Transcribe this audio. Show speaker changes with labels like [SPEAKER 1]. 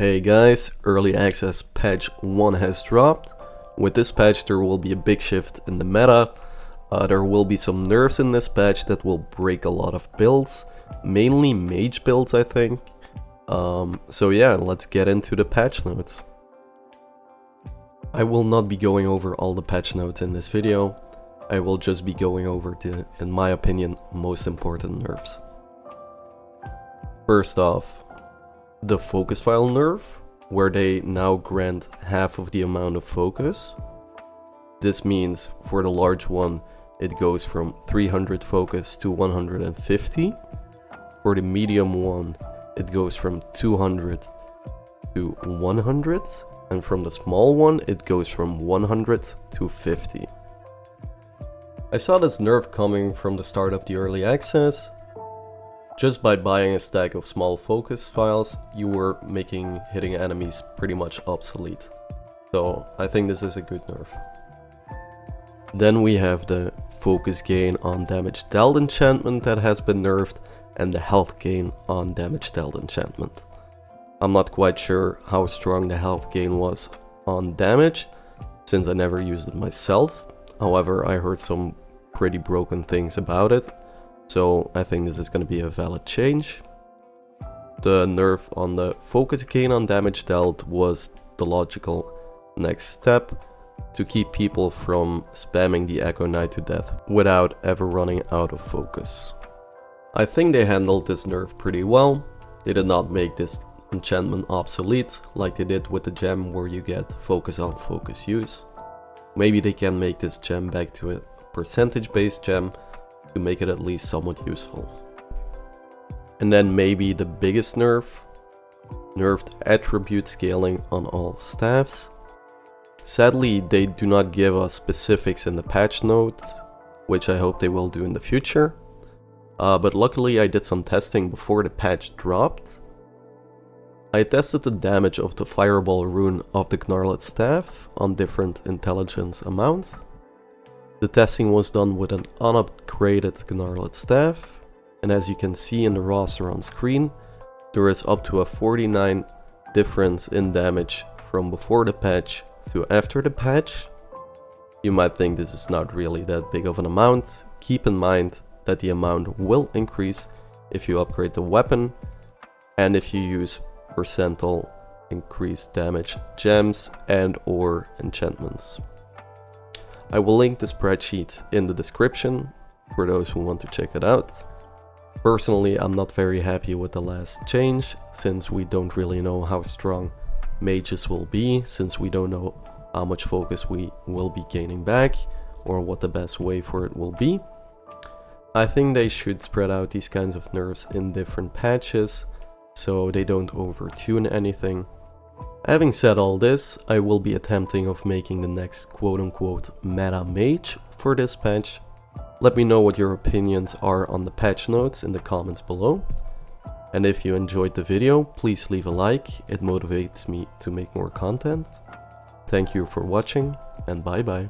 [SPEAKER 1] Hey guys, early access patch 1 has dropped. With this patch there will be a big shift in the meta. There will be some nerfs in this patch that will break a lot of builds, mainly mage builds I think. So yeah, let's get into the patch notes. I will not be going over all the patch notes in this video. I will just be going over the, in my opinion, most important nerfs. First off, the focus file nerf, where they now grant half of the amount of focus. This means for the large one it goes from 300 focus to 150. For the medium one it goes from 200 to 100, and from the small one it goes from 100 to 50. I saw this nerf coming from the start of the early access. Just by buying a stack of small focus files, you were making hitting enemies pretty much obsolete. So I think this is a good nerf. Then we have the focus gain on damage dealt enchantment that has been nerfed, and the health gain on damage dealt enchantment. I'm not quite sure how strong the health gain was on damage, since I never used it myself. However, I heard some pretty broken things about it. So I think this is going to be a valid change. The nerf on the focus gain on damage dealt was the logical next step to keep people from spamming the Echo Knight to death without ever running out of focus. I think they handled this nerf pretty well. They did not make this enchantment obsolete like they did with the gem where you get focus on focus use. Maybe they can make this gem back to a percentage based gem to make it at least somewhat useful. And then maybe the biggest nerfed attribute scaling on all staffs. Sadly, they do not give us specifics in the patch notes, which I hope they will do in the future. But luckily I did some testing before the patch dropped. I tested the damage of the fireball rune of the Gnarled staff on different intelligence amounts. The testing was done with an unupgraded Gnarled staff, and as you can see in the roster on screen, there is up to a 49 difference in damage from before the patch to after the patch. You might think this is not really that big of an amount. Keep in mind that the amount will increase if you upgrade the weapon and if you use percentile increased damage gems and or enchantments. I will link the spreadsheet in the description for those who want to check it out. Personally, I'm not very happy with the last change, since we don't really know how strong mages will be, since we don't know how much focus we will be gaining back, or what the best way for it will be. I think they should spread out these kinds of nerfs in different patches, so they don't overtune anything. Having said all this, I will be attempting of making the next quote-unquote meta mage for this patch. Let me know what your opinions are on the patch notes in the comments below. And if you enjoyed the video, please leave a like, it motivates me to make more content. Thank you for watching, and bye bye.